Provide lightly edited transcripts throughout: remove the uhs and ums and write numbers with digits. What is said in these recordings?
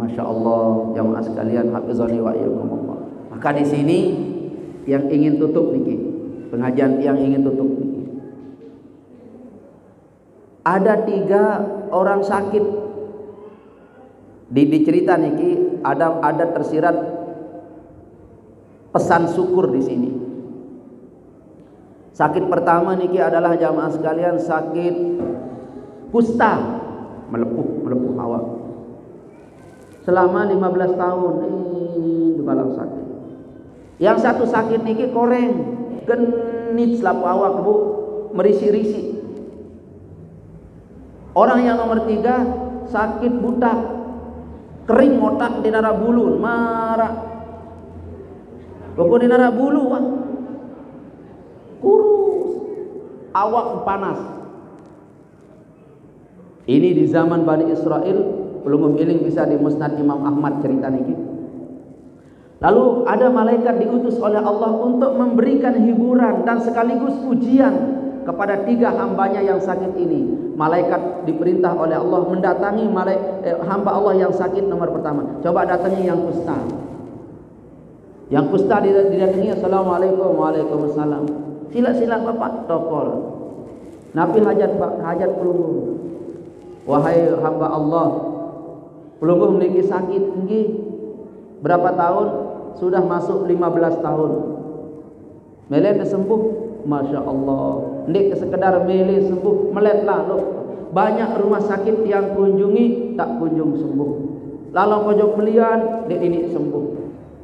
Masya Allah, jamaah sekalian, hafizani wa iyyakumullah. Maka di sini yang ingin tutup niki, pengajian yang ingin tutup niki. Ada 3 orang sakit di cerita niki, ada tersirat pesan syukur di sini. Sakit pertama niki adalah jamaah sekalian sakit kusta, melepuh awak. Selama 15 tahun di balang sakit. Yang satu sakit niki koreng, genit selapu awak bu, merisi-risi. Orang yang nomor 3 sakit butak, kering otak di nara bulu, marah. Pokok di nara bulu, kurus, awak panas. Ini di zaman Bani Israel. Belum iling bisa di Musnad Imam Ahmad cerita niki. Lalu ada malaikat diutus oleh Allah untuk memberikan hiburan dan sekaligus ujian kepada 3 hambanya yang sakit ini. Malaikat diperintah oleh Allah mendatangi hamba Allah yang sakit nomor pertama. Coba datangi yang kusta. Yang kusta didatangi, assalamualaikum, waalaikumsalam. Sila bapak tokol. Nabi hajat pelunggu. Wahai hamba Allah, pelungguh niki sakit nggih. Berapa tahun? Sudah masuk 15 tahun. Mele sembuh, Masya Allah. Ndik sekedar mele sembuh, meletlah loh. Banyak rumah sakit yang kunjungi tak kunjung sembuh. Lalu pojok melian, ndik ini sembuh.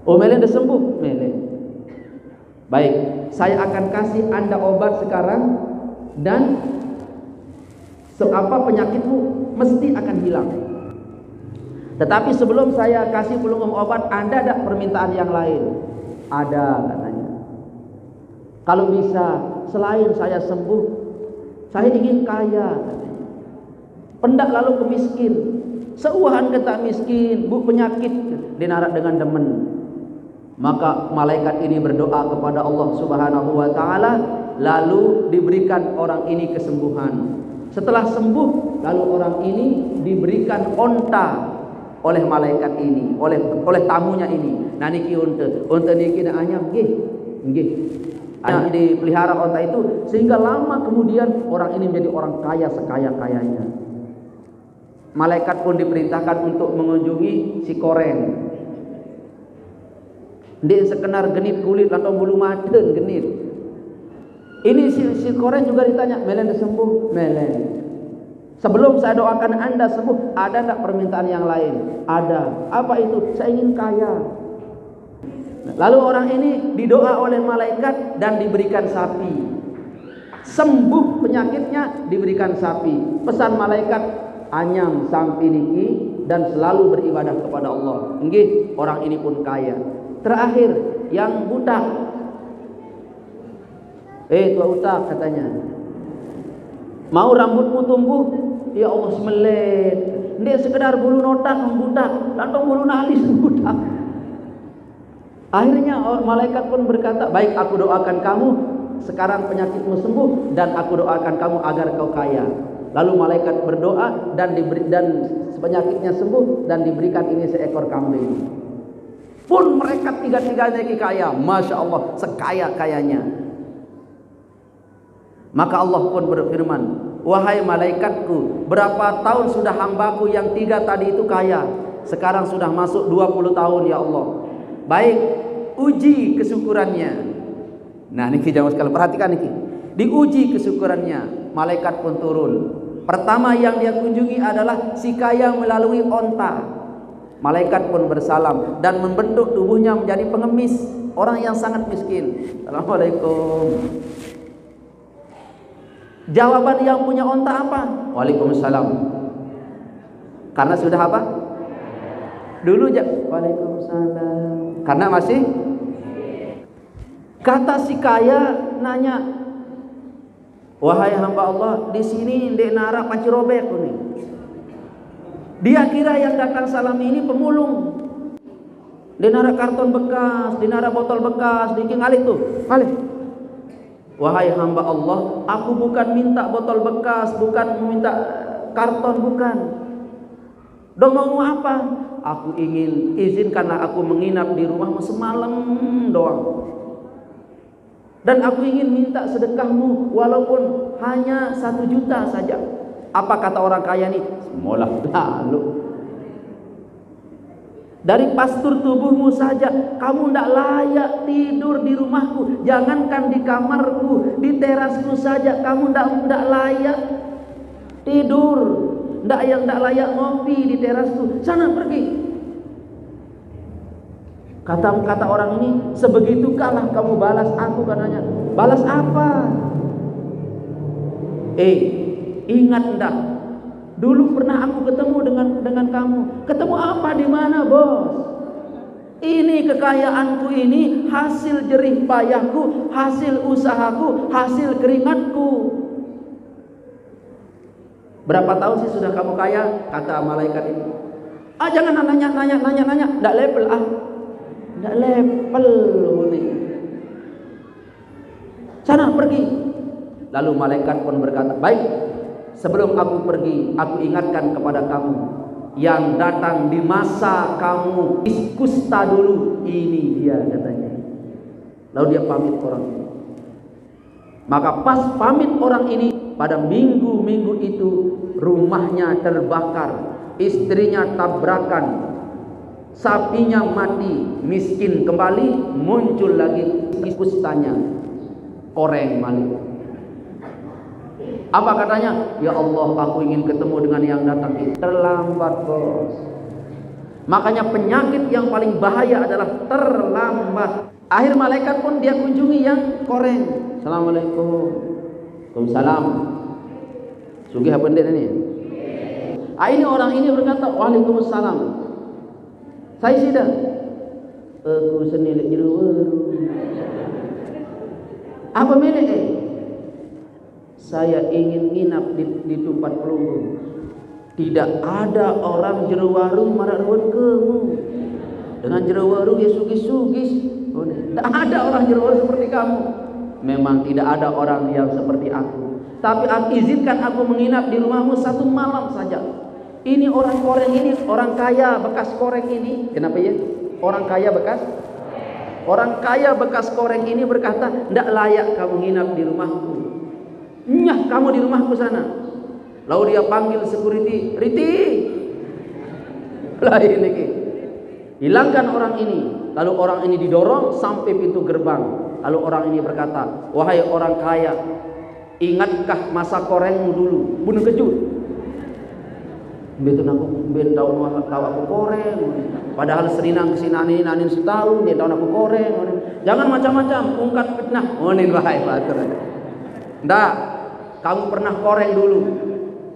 Oh mele sembuh, mele. Baik, saya akan kasih Anda obat sekarang dan apa penyakitmu mesti akan hilang. Tetapi sebelum saya kasih pelungguh obat, Anda ada permintaan yang lain? Ada katanya. Kalau bisa, selain saya sembuh, saya ingin kaya katanya. Pendak lalu ke miskin. Seuahan kata miskin, bu penyakit dinarak dengan demen. Maka malaikat ini berdoa kepada Allah Subhanahu wa taala, lalu diberikan orang ini kesembuhan. Setelah sembuh, lalu orang ini diberikan onta oleh malaikat ini, oleh tamunya ini. Nah niki unta niki nak anyam nggih. Dipelihara onta itu sehingga lama kemudian orang ini menjadi orang kaya sekaya-kayanya. Malaikat pun diperintahkan untuk mengunjungi si koreng. Dia sekenar genit kulit atau bulu maden genit. Ini si koreng juga ditanya, melen sembuh, melen. Sebelum saya doakan Anda sembuh, ada tak permintaan yang lain? Ada. Apa itu? Saya ingin kaya. Lalu orang ini didoa oleh malaikat dan diberikan sapi. Sembuh penyakitnya, diberikan sapi. Pesan malaikat, anyam sampai niki dan selalu beribadah kepada Allah. Nggih, orang ini pun kaya. Terakhir, yang buta. Tua utak katanya. Mau rambutmu tumbuh? Ya Allah semelet. Dia sekedar bulu notak membudak, lantong bulu nalis membudak. Akhirnya malaikat pun berkata, baik aku doakan kamu sekarang penyakitmu sembuh dan aku doakan kamu agar kau kaya. Lalu malaikat berdoa dan penyakitnya sembuh dan diberikan ini seekor kambing. Pun mereka tiga-tiganya kaya, Masya Allah, sekaya-kayanya. Maka Allah pun berfirman, wahai malaikatku, berapa tahun sudah hambaku yang 3 tadi itu kaya? Sekarang sudah masuk 20 tahun ya Allah. Baik, uji kesyukurannya. Nah niki jangan sekali perhatikan niki. Diuji kesyukurannya, malaikat pun turun. Pertama yang dia kunjungi adalah si kaya melalui onta. Malaikat pun bersalam dan membentuk tubuhnya menjadi pengemis, orang yang sangat miskin. Assalamualaikum. Jawaban yang punya onta apa? Waalaikumsalam. Karena sudah apa? Dulu Waalaikumsalam. Karena masih. Kata si kaya nanya, wahai hamba Allah, di sini ndek nara panci robek ini. Dia kira yang datang salam ini pemulung. Di nara karton bekas, di nara botol bekas, di ngalih tuh, ngalih. Wahai hamba Allah, aku bukan minta botol bekas, bukan minta karton, bukan. Dong mau apa? Aku ingin izinkanlah aku menginap di rumahmu semalam doang. Dan aku ingin minta sedekahmu walaupun hanya 1 juta saja. Apa kata orang kaya nih? Semolah lalu. Dari pastur tubuhmu saja kamu tidak layak tidur di rumahku. Jangankan di kamarku, di terasku saja kamu tidak layak tidur. Tidak layak ngopi di terasku. Sana pergi. Kata orang ini, sebegitukah kamu balas aku, katanya. Balas apa? Ingat enggak? Dulu pernah aku ketemu dengan kamu. Ketemu apa, di mana, bos? Ini kekayaanku ini hasil jerih payahku, hasil usahaku, hasil keringatku. Berapa tahun sih sudah kamu kaya? Kata malaikat ini. Jangan nanya. Enggak level Enggak level nih. Sana pergi. Lalu malaikat pun berkata, baik, sebelum aku pergi, aku ingatkan kepada kamu yang datang di masa kamu iskusta dulu. Ini dia, katanya. Lalu dia pamit orang ini. Maka pas pamit orang ini, pada minggu itu rumahnya terbakar, istrinya tabrakan, sapinya mati, miskin kembali, muncul lagi kustanya, koreng balik. Apa katanya? Ya Allah, aku ingin ketemu dengan yang datang ini. Terlambat, bos. Makanya penyakit yang paling bahaya adalah terlambat. Akhir malaikat pun dia kunjungi yang koreng. Assalamualaikum. Waalaikumsalam. Sugih apa benda ini? Ini orang ini berkata, Waalaikumsalam. Saya sudah. Aku senilik jeruan. Apa milik? Saya ingin nginap di tempat pelunggu. Tidak ada orang jeruwaru mararuan kamu. Dengan jeruwaru ya sugis-sugis. Tidak ada orang jeruwaru seperti kamu. Memang tidak ada orang yang seperti aku. Tapi izinkan aku menginap di rumahmu 1 malam saja. Ini orang koreng ini, orang kaya bekas koreng ini. Kenapa ya? Orang kaya bekas koreng ini berkata, tidak layak kamu nginap di rumahku. Nyah, kamu di rumahku sana. Lalu dia panggil security, Riti. Lah ini, hilangkan orang ini. Lalu orang ini didorong sampai pintu gerbang. Lalu orang ini berkata, wahai orang kaya, ingatkah masa korengmu dulu? Bunuh kejut. Betul tahu aku koreng. Padahal serinang kesinani nanin setahun dia tahu aku koreng. Jangan macam-macam, ungkat fitnah. Onin wahai batur. Ndak, kamu pernah koreng dulu.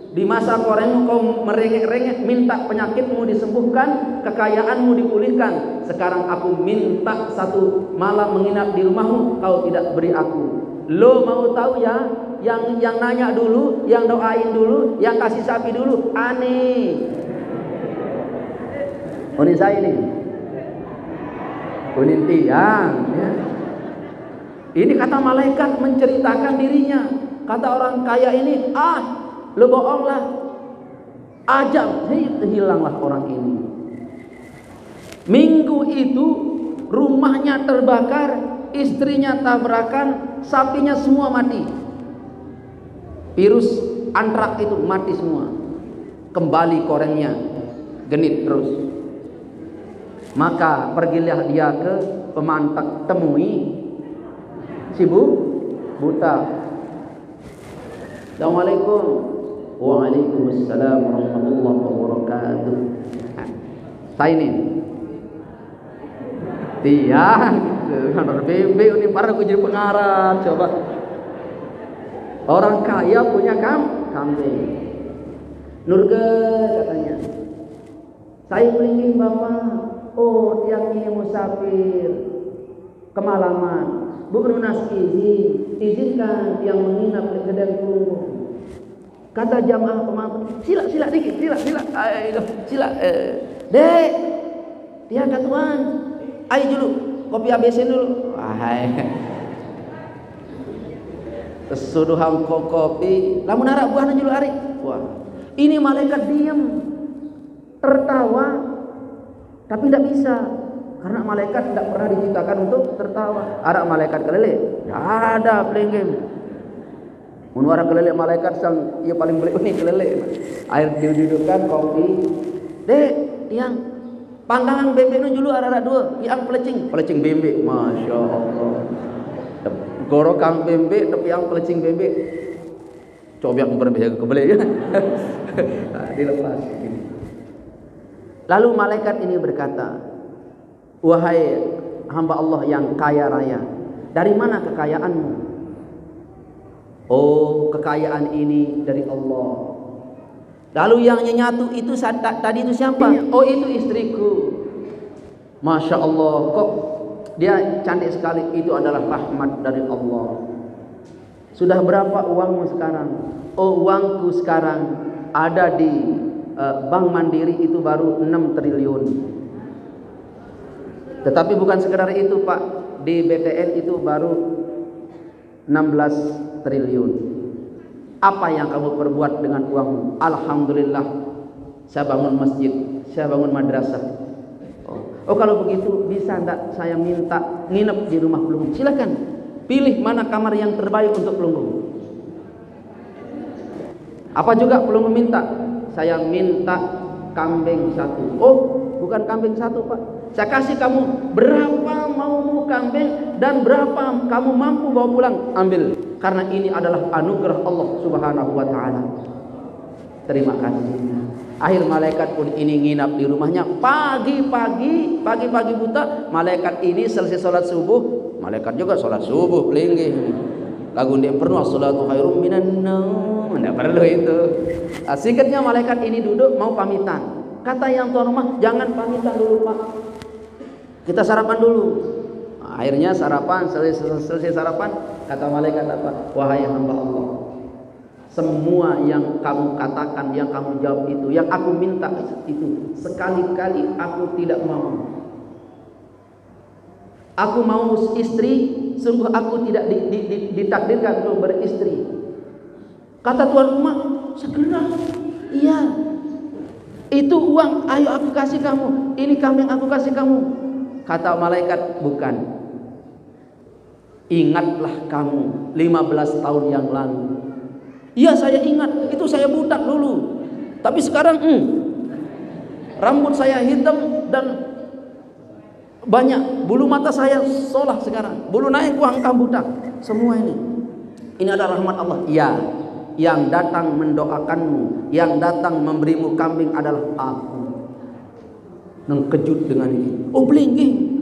Di masa korengmu kau merengek-rengek minta penyakitmu disembuhkan, kekayaanmu dipulihkan. Sekarang aku minta 1 malam menginap di rumahmu, kau tidak beri aku. Lo mau tahu ya? Yang nanya dulu, yang doain dulu, yang kasih sapi dulu, aneh. Ini saya ini. Kuning tiang. Ya. Ini kata malaikat menceritakan dirinya. Kata orang kaya ini, lo bohong lah. Ajab, hilanglah orang ini. Minggu itu rumahnya terbakar, istrinya tabrakan, sapinya semua mati. Virus antrak itu mati semua. Kembali korengnya genit terus. Maka pergilah dia ke pemantak, temui si buta. Assalamualaikum. Waalaikumsalam warahmatullahi wabarakatuh. Saya ini tiang kantor BB ini para aku jadi pengarang. Coba orang kaya punya kambing. Nurga katanya, saya melingin bapak. Oh, tiang ini musafir kemalaman. Bukan lunas izinkan yang menginap di gedang pelunggu. Kata jamaah pemantau, sila dikit, sila. Dek, dia kata tuan, ayo dulu, kopi habisin dulu. Wahai, kesuduhan kopi, lamun harap buahnya dulu hari. Wah, ini malaikat diam. tertawa, tapi tidak bisa. Karena malaikat tidak pernah diciptakan untuk tertawa. Ada malaikat kelele? Ada pelinggim. Menurut kelele malaikat sang ia paling beli ini kelele. Air didudukkan kopi. Dek, tiang panggangan bebek nu dulu ada dua, yang pelecing bebek. Masya Allah. Gorokang bebek tapi yang pelecing bebek. Coba yang berbeda kebeli ya. Dilepas. Lalu malaikat ini berkata, wahai hamba Allah yang kaya raya, dari mana kekayaanmu? Oh, kekayaan ini dari Allah. Lalu yang nyatu itu tadi itu siapa? Oh, itu istriku. Masya Allah, kok dia cantik sekali. Itu adalah rahmat dari Allah. Sudah berapa uangmu sekarang? Oh, uangku sekarang ada di Bank Mandiri itu baru 6 triliun. Tetapi bukan sekedar itu, Pak. Di BTN itu baru 16 triliun. Apa yang kamu perbuat dengan uangmu? Alhamdulillah, saya bangun masjid, saya bangun madrasah. Oh, kalau begitu bisa enggak saya minta nginep di rumah pelunggu? Silakan. Pilih mana kamar yang terbaik untuk pelunggu. Apa juga pelunggu minta? Saya minta kambing 1. Oh, bukan kambing 1, Pak. Saya kasih kamu berapa maumu kambing dan berapa kamu mampu bawa pulang, ambil. Karena ini adalah anugerah Allah Subhanahu wa taala. Terima kasih. Akhir malaikat pun ini nginap di rumahnya. Pagi-pagi buta, malaikat ini selesai sholat subuh. Malaikat juga sholat subuh, pelinggih. Lagu dia pernah salatu khairum minan naum. Tidak perlu itu. Singkatnya malaikat ini duduk mau pamitan. Kata yang tuan rumah, jangan pamitan dulu, Pak. Kita sarapan dulu. Akhirnya sarapan, selesai sarapan, kata malaikat apa? Wahai hamba Allah, semua yang kamu katakan, yang kamu jawab itu, yang aku minta itu, sekali-kali aku tidak mau. Aku mau istri, sungguh aku tidak ditakdirkan untuk beristri. Kata tuan rumah, segera. Iya. Itu uang, ayo aku kasih kamu. Ini kambing aku kasih kamu. Kata malaikat, bukan. Ingatlah kamu 15 tahun yang lalu. Iya, saya ingat. Itu saya budak dulu. Tapi sekarang rambut saya hitam dan banyak, bulu mata saya solah sekarang. Bulu naik, ku angka budak. Semua ini adalah rahmat Allah. Iya. Yang datang mendoakanmu, yang datang memberimu kambing adalah aku. Nengkejut dengan ini. Oh, blingging.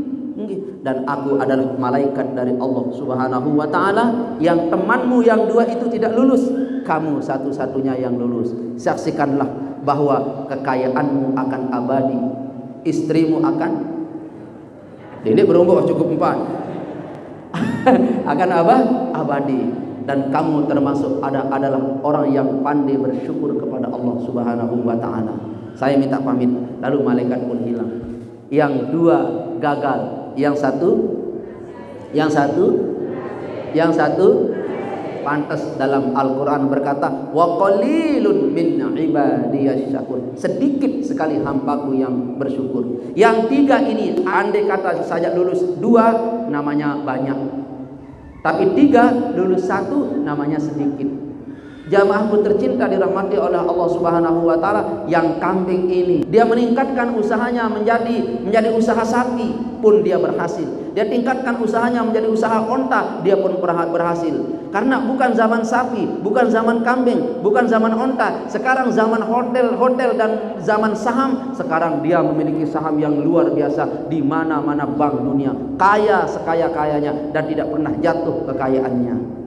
Dan aku adalah malaikat dari Allah Subhanahu wa taala, yang temanmu yang 2 itu tidak lulus, kamu satu-satunya yang lulus. Saksikanlah bahwa kekayaanmu akan abadi, istrimu akan ini berumur cukup 4 akan abadi, dan kamu termasuk adalah orang yang pandai bersyukur kepada Allah Subhanahu wa taala. Saya minta pamit. Lalu malaikat pun hilang. Yang 2 gagal. Yang satu pantas dalam Al-Quran berkata, wa qalilun min ibadiyas syakur. Sedikit sekali hambaku yang bersyukur. Yang 3 ini andai kata saja lulus 2 namanya banyak, tapi 3 lulus 1 namanya sedikit. Jamaahku tercinta dirahmati oleh Allah Subhanahu wa taala, yang kambing ini dia meningkatkan usahanya menjadi usaha sapi pun dia berhasil. Dia tingkatkan usahanya menjadi usaha onta, dia pun berhasil. Karena bukan zaman sapi, bukan zaman kambing, bukan zaman onta. Sekarang zaman hotel dan zaman saham. Sekarang dia memiliki saham yang luar biasa di mana-mana bank dunia. Kaya sekaya-kayanya dan tidak pernah jatuh kekayaannya.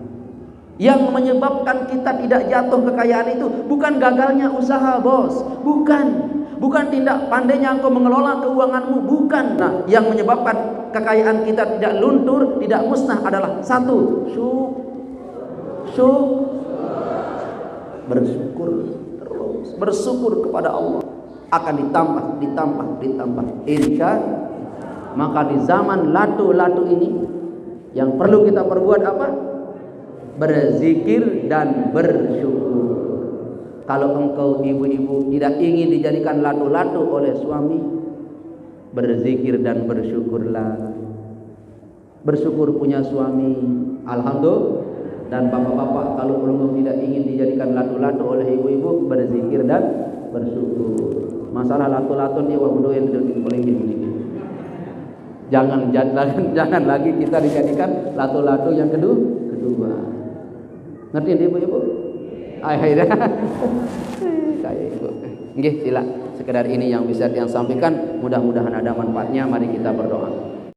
Yang menyebabkan kita tidak jatuh kekayaan itu bukan gagalnya usaha, bos. Bukan tidak pandainya engkau mengelola keuanganmu, bukan. Nah, yang menyebabkan kekayaan kita tidak luntur, tidak musnah adalah 1, bersyukur terus. Bersyukur kepada Allah akan ditambah. Insya. Maka di zaman latu-latu ini yang perlu kita perbuat apa? Berzikir dan bersyukur. Kalau engkau ibu-ibu tidak ingin dijadikan latu-latu oleh suami, berzikir dan bersyukurlah. Bersyukur punya suami, alhamdulillah. Dan bapak-bapak kalau belum tidak ingin dijadikan latu-latu oleh ibu-ibu, berzikir dan bersyukur. Masalah latu-latu ni wah bodoh yang paling ini. Jangan lagi kita dijadikan latu-latu yang kedua. Ngerti ibu-ibu? Akhirnya kayak ibu. Nggih, sila. Sekedar ini yang bisa yang sampaikan, mudah-mudahan ada manfaatnya. Mari kita berdoa.